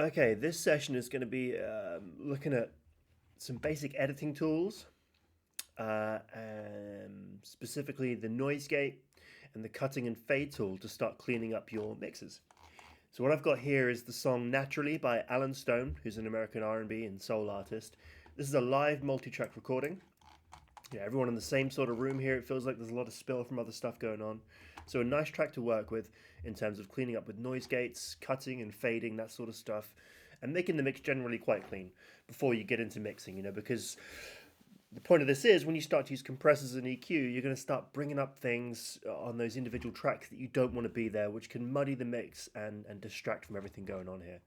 Okay, this session is going to be looking at some basic editing tools, and specifically the noise gate and the cutting and fade tool to start cleaning up your mixes. So what I've got here is the song "Naturally" by Alan Stone, who's an American R&B and soul artist. This is a live multi-track recording. Yeah, everyone in the same sort of room here. It feels like there's a lot of spill from other stuff going on. So a nice track to work with in terms of cleaning up with noise gates, cutting and fading, that sort of stuff, and making the mix generally quite clean before you get into mixing, because the point of this is when you start to use compressors and EQ, you're going to start bringing up things on those individual tracks that you don't want to be there, which can muddy the mix and distract from everything going on here.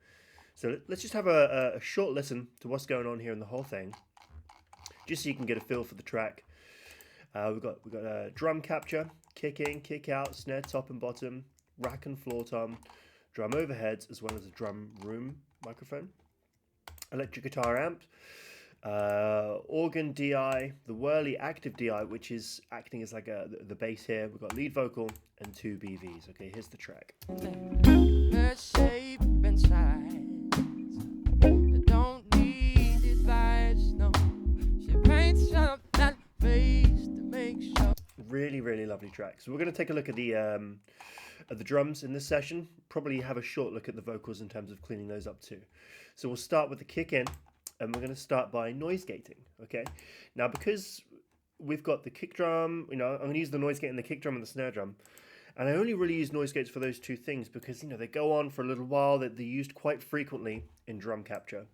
So let's just have a short listen to what's going on here in the whole thing, just so you can get a feel for the track. We've got a drum capture, kick in, kick out, snare top and bottom, rack and floor tom, drum overheads, as well as a drum room microphone, electric guitar amp, organ DI, the Whirly active DI, which is acting as like the bass here. We've got lead vocal and two BVs. Okay, here's the track. Her shape and size, I don't need advice, no. She paints up that face to make sure. Really, really lovely track. So we're going to take a look at the drums in this session. Probably have a short look at the vocals in terms of cleaning those up too. So we'll start with the kick in, and we're going to start by noise gating. Okay, now because we've got the kick drum, I'm going to use the noise gate and the kick drum and the snare drum. And I only really use noise gates for those two things because they go on for a little while. They're used quite frequently in drum capture,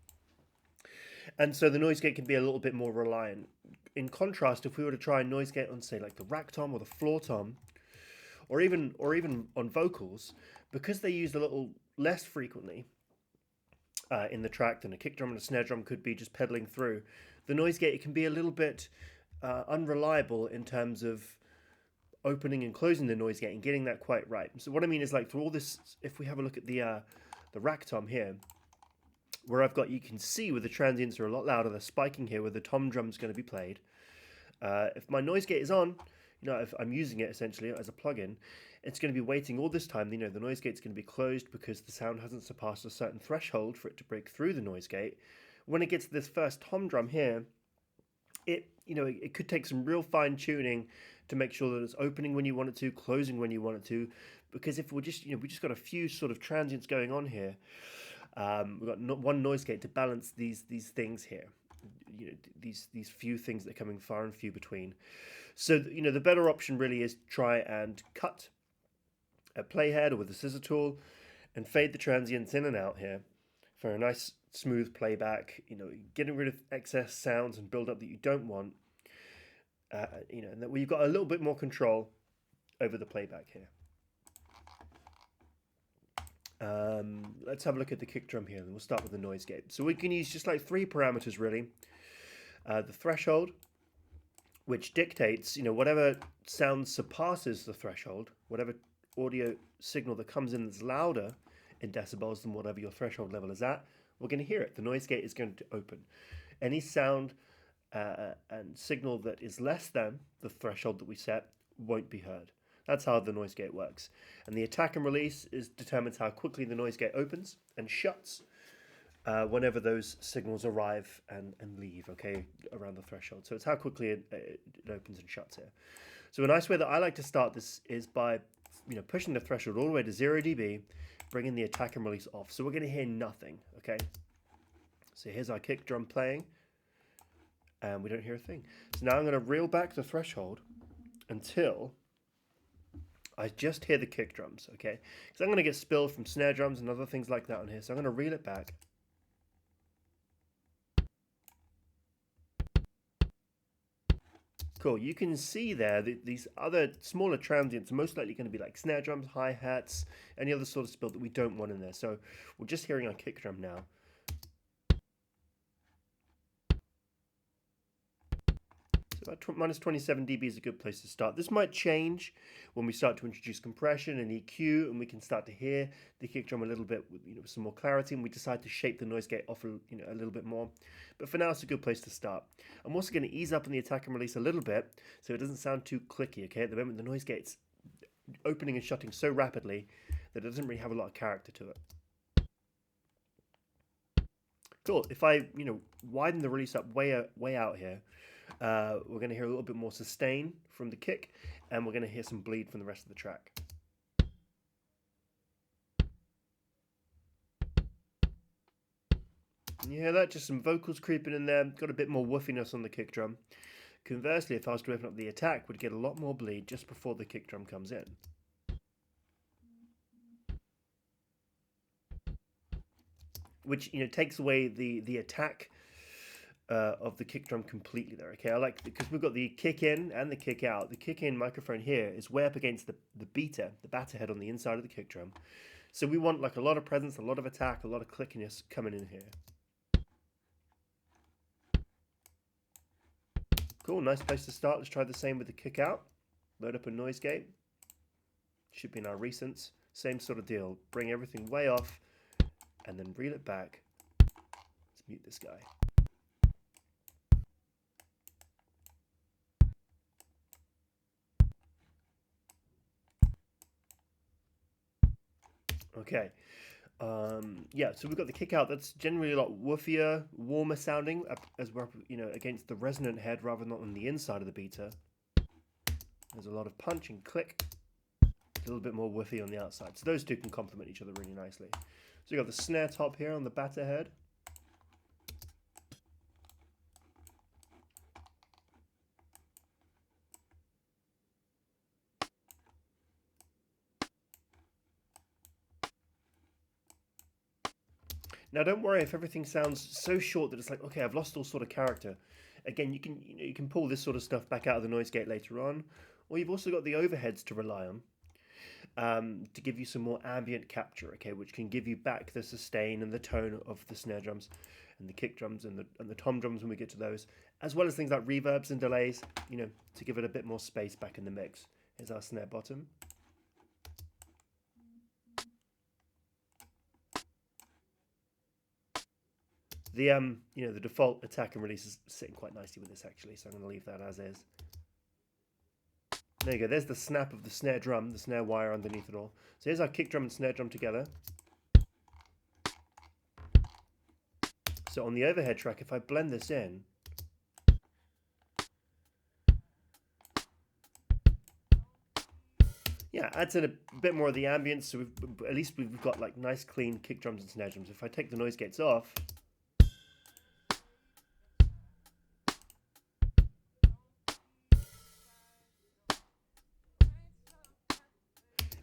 and so the noise gate can be a little bit more reliant. In contrast, if we were to try a noise gate on, say, like the rack tom or the floor tom, or even on vocals, because they use a little less frequently in the track than a kick drum and a snare drum could be just pedaling through, the noise gate, it can be a little bit unreliable in terms of opening and closing the noise gate and getting that quite right. So what I mean is, like, through all this, if we have a look at the rack tom here, where you can see where the transients are a lot louder, they're spiking here where the tom drum's going to be played. If my noise gate is on, if I'm using it essentially as a plugin, it's going to be waiting all this time. The noise gate's going to be closed because the sound hasn't surpassed a certain threshold for it to break through the noise gate. When it gets to this first tom drum here, it could take some real fine tuning to make sure that it's opening when you want it to, closing when you want it to, because if we just got a few sort of transients going on here. We've got one noise gate to balance these things here. These few things that are coming far and few between. So the better option really is try and cut a playhead or with a scissor tool and fade the transients in and out here for a nice smooth playback. Getting rid of excess sounds and build up that you don't want. And that we've got a little bit more control over the playback here. Let's have a look at the kick drum here, and we'll start with the noise gate. So we can use just like three parameters really. The threshold, which dictates, whatever sound surpasses the threshold, whatever audio signal that comes in that's louder in decibels than whatever your threshold level is at, we're going to hear it. The noise gate is going to open. Any sound and signal that is less than the threshold that we set won't be heard. That's how the noise gate works. And the attack and release determines how quickly the noise gate opens and shuts whenever those signals arrive and leave, okay, around the threshold. So it's how quickly it opens and shuts here. So a nice way that I like to start this is by pushing the threshold all the way to 0 dB, bringing the attack and release off. So we're going to hear nothing, okay? So here's our kick drum playing, and we don't hear a thing. So now I'm going to reel back the threshold until I just hear the kick drums, okay? Because I'm going to get spill from snare drums and other things like that on here. So I'm going to reel it back. Cool, you can see there that these other smaller transients are most likely going to be like snare drums, hi-hats, any other sort of spill that we don't want in there. So we're just hearing our kick drum now. So about minus 27 dB is a good place to start. This might change when we start to introduce compression and EQ, and we can start to hear the kick drum a little bit with some more clarity, and we decide to shape the noise gate off a little bit more. But for now, it's a good place to start. I'm also going to ease up on the attack and release a little bit so it doesn't sound too clicky. Okay, at the moment the noise gate's opening and shutting so rapidly that it doesn't really have a lot of character to it. Cool. If I, widen the release up way out here, we're going to hear a little bit more sustain from the kick, and we're going to hear some bleed from the rest of the track. And you hear that? Just some vocals creeping in there. Got a bit more woofiness on the kick drum. Conversely, if I was to open up the attack, we'd get a lot more bleed just before the kick drum comes in. Which takes away the attack of the kick drum completely there. Okay, I like, because we've got the kick in and the kick out. The kick in microphone here is way up against the batter head on the inside of the kick drum. So we want like a lot of presence, a lot of attack, a lot of clickiness coming in here. Cool, nice place to start. Let's try the same with the kick out. Load up a noise gate. Should be in our recents. Same sort of deal. Bring everything way off and then reel it back. Let's mute this guy. Okay. Yeah, so we've got the kick out. That's generally a lot woofier, warmer sounding, as we're against the resonant head rather than on the inside of the beater. There's a lot of punch and click. A little bit more woofy on the outside. So those two can complement each other really nicely. So you've got the snare top here on the batter head. Now don't worry if everything sounds so short that it's like, okay, I've lost all sort of character. Again, you can pull this sort of stuff back out of the noise gate later on, or you've also got the overheads to rely on to give you some more ambient capture, okay, which can give you back the sustain and the tone of the snare drums and the kick drums and the tom drums when we get to those, as well as things like reverbs and delays, to give it a bit more space back in the mix. Here's our snare bottom. The default attack and release is sitting quite nicely with this actually, so I'm going to leave that as is. There you go, there's the snap of the snare drum, the snare wire underneath it all. So here's our kick drum and snare drum together. So on the overhead track, if I blend this in, yeah, adds in a bit more of the ambience, so at least we've got like nice clean kick drums and snare drums. If I take the noise gates off,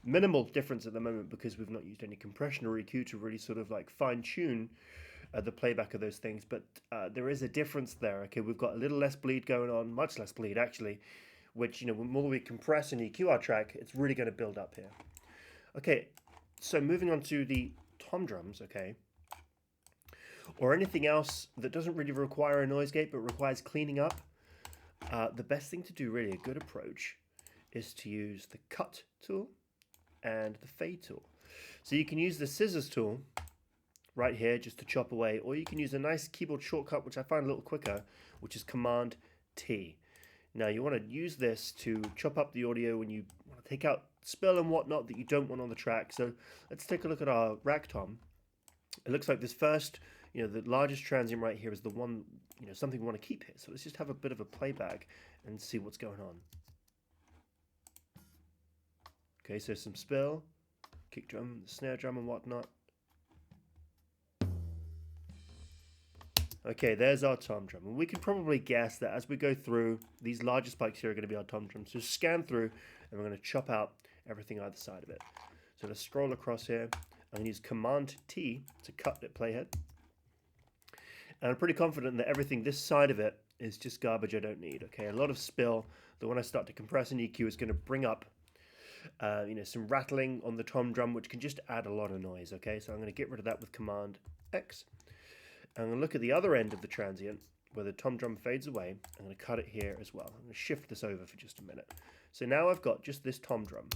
minimal difference at the moment because we've not used any compression or EQ to really sort of like fine tune the playback of those things, but there is a difference there. Okay, we've got a little less bleed going on, much less bleed actually, which the more we compress and EQ our track, it's really going to build up here. Okay, so moving on to the tom drums, okay, or anything else that doesn't really require a noise gate but requires cleaning up. The best thing to do, really a good approach, is to use the cut tool and the fade tool. So you can use the scissors tool right here just to chop away, or you can use a nice keyboard shortcut which I find a little quicker, which is Command T. Now you want to use this to chop up the audio when you want to take out spill and whatnot that you don't want on the track. So let's take a look at our rack tom. It looks like this first, the largest transient right here is the one, something we want to keep here. So let's just have a bit of a playback and see what's going on. Okay, so some spill, kick drum, snare drum and whatnot. Okay, there's our tom drum. And we can probably guess that as we go through, these larger spikes here are going to be our tom drums. So scan through, and we're going to chop out everything either side of it. So let's scroll across here. I'm going to use Command T to cut the playhead. And I'm pretty confident that everything this side of it is just garbage I don't need. Okay, a lot of spill that when I start to compress and EQ is going to bring up some rattling on the tom drum, which can just add a lot of noise. Okay, so I'm going to get rid of that with Command X. I'm going to look at the other end of the transient where the tom drum fades away. I'm going to cut it here as well. I'm going to shift this over for just a minute. So now I've got just this tom drum.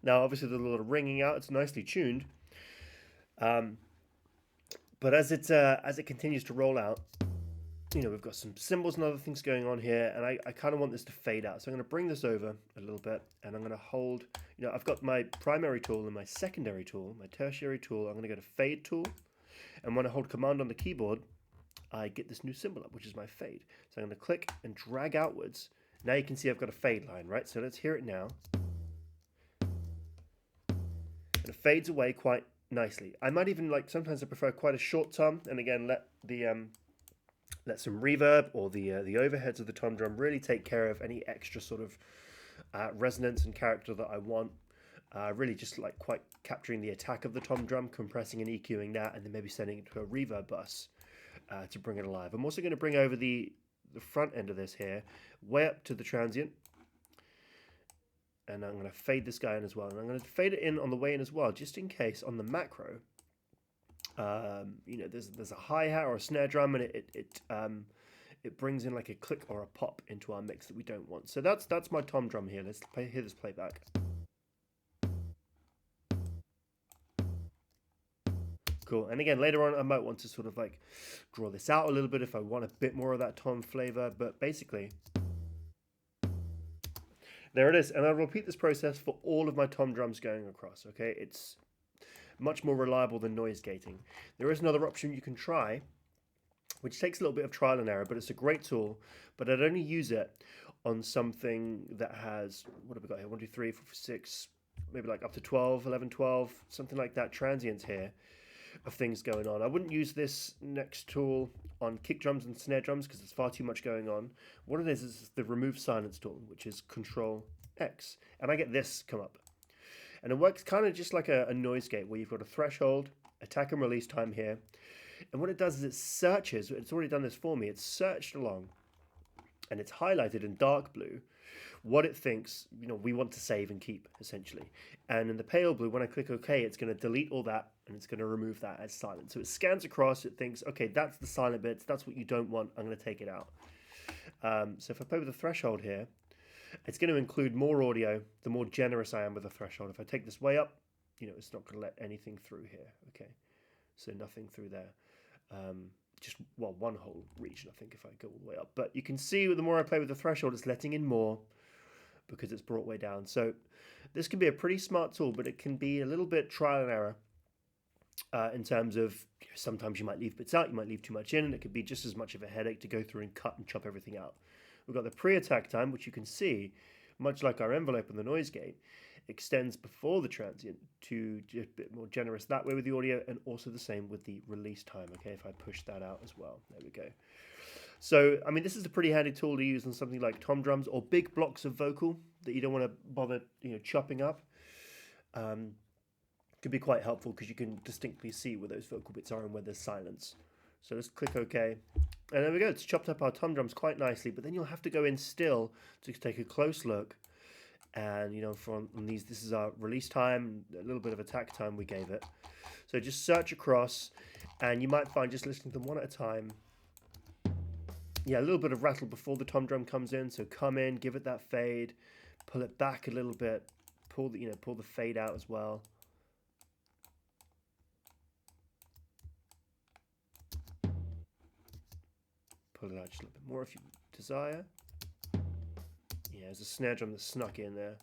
Now obviously there's a lot of ringing out. It's nicely tuned, but as it continues to roll out, you know, we've got some cymbals and other things going on here, and I kind of want this to fade out. So I'm going to bring this over a little bit, and I'm going to hold, you know, I've got my primary tool and my secondary tool, my tertiary tool. I'm going to go to fade tool, and when I hold command on the keyboard, I get this new symbol up, which is my fade. So I'm going to click and drag outwards. Now you can see I've got a fade line, right? So let's hear it now. And it fades away quite nicely. I might even sometimes I prefer quite a short tom, and again let the let some reverb or the overheads of the tom drum really take care of any extra sort of resonance and character that I want. Really just quite capturing the attack of the tom drum, compressing and EQing that, and then maybe sending it to a reverb bus to bring it alive. I'm also going to bring over the front end of this here way up to the transient, and I'm going to fade this guy in as well, and I'm going to fade it in on the way in as well, just in case on the macro you know, there's a hi-hat or a snare drum, and it brings in like a click or a pop into our mix that we don't want. So that's my tom drum here. Let's hear this playback. Cool. And again, later on I might want to sort of draw this out a little bit if I want a bit more of that tom flavor, but basically there it is. And I'll repeat this process for all of my tom drums going across. Okay, it's much more reliable than noise gating. There is another option you can try, which takes a little bit of trial and error, but it's a great tool. But I'd only use it on something that has, what have we got here, 1 2 3 4 5 6, maybe up to 12, 11, 12, something like that, transients here of things going on. I wouldn't use this next tool on kick drums and snare drums because there's far too much going on. What it is the remove silence tool, which is Control X, and I get this come up. And it works kind of just like a noise gate, where you've got a threshold, attack and release time here. And what it does is it searches, it's already done this for me, it's searched along, and it's highlighted in dark blue what it thinks, you know, we want to save and keep, essentially. And in the pale blue, when I click OK, it's going to delete all that, and it's going to remove that as silent. So it scans across, it thinks, okay, that's the silent bits, that's what you don't want, I'm going to take it out. So if I play with the threshold here, it's going to include more audio the more generous I am with the threshold. If I take this way up, you know, it's not going to let anything through here. Okay, so nothing through there. Just, well, one whole region, I think, if I go all the way up. But you can see the more I play with the threshold, it's letting in more because it's brought way down. So this can be a pretty smart tool, but it can be a little bit trial and error in terms of sometimes you might leave bits out, you might leave too much in, and it could be just as much of a headache to go through and cut and chop everything out. We've got the pre-attack time, which you can see, much like our envelope and the noise gate, extends before the transient to just a bit more generous that way with the audio, and also the same with the release time. Okay, if I push that out as well, there we go. So, I mean, this is a pretty handy tool to use on something like tom drums or big blocks of vocal that you don't want to bother, you know, chopping up. Could be quite helpful because you can distinctly see where those vocal bits are and where there's silence. So let's click OK. And there we go, it's chopped up our tom drums quite nicely, but then you'll have to go in still to take a close look. And, you know, from these, this is our release time, a little bit of attack time we gave it. So just search across, and you might find, just listening to them one at a time, yeah, a little bit of rattle before the tom drum comes in. So come in, give it that fade, pull it back a little bit, pull the fade out as well. Pull it out just a little bit more if you desire. Yeah, there's a snare drum that snuck in there.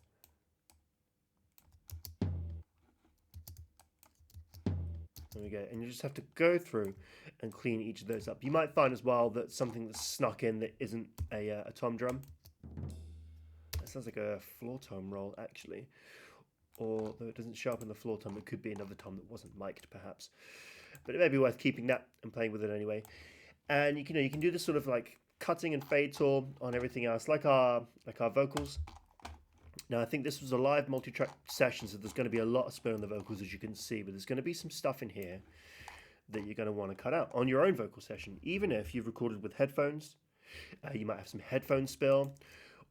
There we go. And you just have to go through and clean each of those up. You might find as well that something that's snuck in that isn't a tom drum. That sounds like a floor tom roll, actually. Or, though it doesn't show up in the floor tom, it could be another tom that wasn't mic'd, perhaps. But it may be worth keeping that and playing with it anyway. And you can do this sort of like cutting and fade tool on everything else, like our vocals. Now, I think this was a live multi-track session, so there's going to be a lot of spin on the vocals, as you can see, but there's going to be some stuff in here that you're going to want to cut out on your own vocal session. Even if you've recorded with headphones, you might have some headphone spill,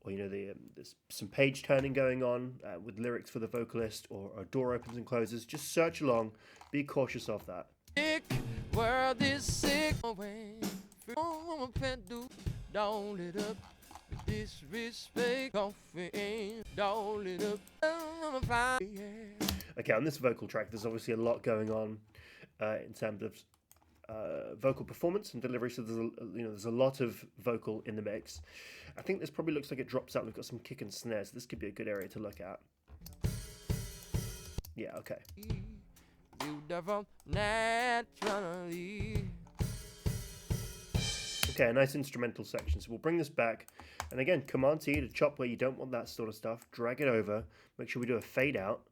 or, you know, there's some page turning going on with lyrics for the vocalist, or door opens and closes. Just search along, be cautious of that. World is sick away. Don't let up disrespect coffee. Don't let up. Okay, on this vocal track, there's obviously a lot going on in terms of vocal performance and delivery. So there's a lot of vocal in the mix. I think this probably looks like it drops out. We've got some kick and snares. So this could be a good area to look at. Yeah, okay. Beautiful naturally. Okay, a nice instrumental section. So we'll bring this back. And again, Command T to chop where you don't want that sort of stuff. Drag it over. Make sure we do a fade out.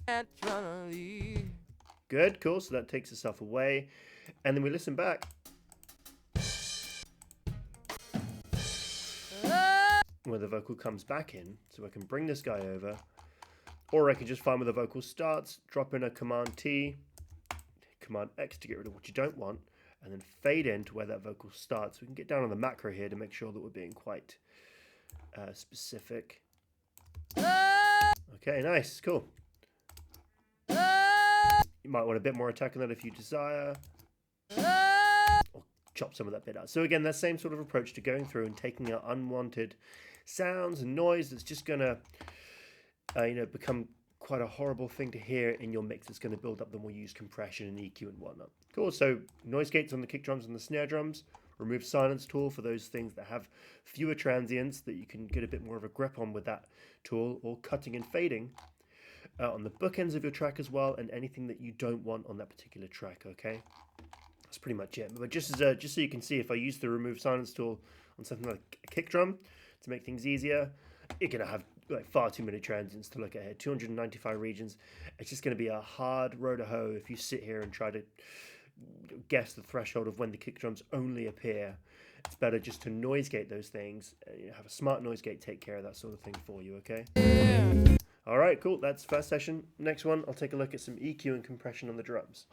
Naturally. Good, cool. So that takes itself away. And then we listen back. Where the vocal comes back in. So I can bring this guy over. Or I can just find where the vocal starts, drop in a Command T, Command X to get rid of what you don't want, and then fade in to where that vocal starts. We can get down on the macro here to make sure that we're being quite specific. Okay, nice, cool. You might want a bit more attack on that if you desire. Or chop some of that bit out. So again, that same sort of approach to going through and taking out unwanted sounds and noise that's just going to become quite a horrible thing to hear in your mix. It's going to build up. Then we'll use compression and EQ and whatnot. Cool. So noise gates on the kick drums and the snare drums. Remove silence tool for those things that have fewer transients that you can get a bit more of a grip on with that tool, or cutting and fading on the bookends of your track as well, and anything that you don't want on that particular track. Okay, that's pretty much it. But just so you can see, if I use the remove silence tool on something like a kick drum to make things easier, you're going to have like far too many transients to look at here. 295 regions. It's just going to be a hard row to hoe if you sit here and try to guess the threshold of when the kick drums only appear. It's better just to noise gate those things. Have a smart noise gate take care of that sort of thing for you, okay? Yeah. All right, cool. That's first session. Next one, I'll take a look at some EQ and compression on the drums.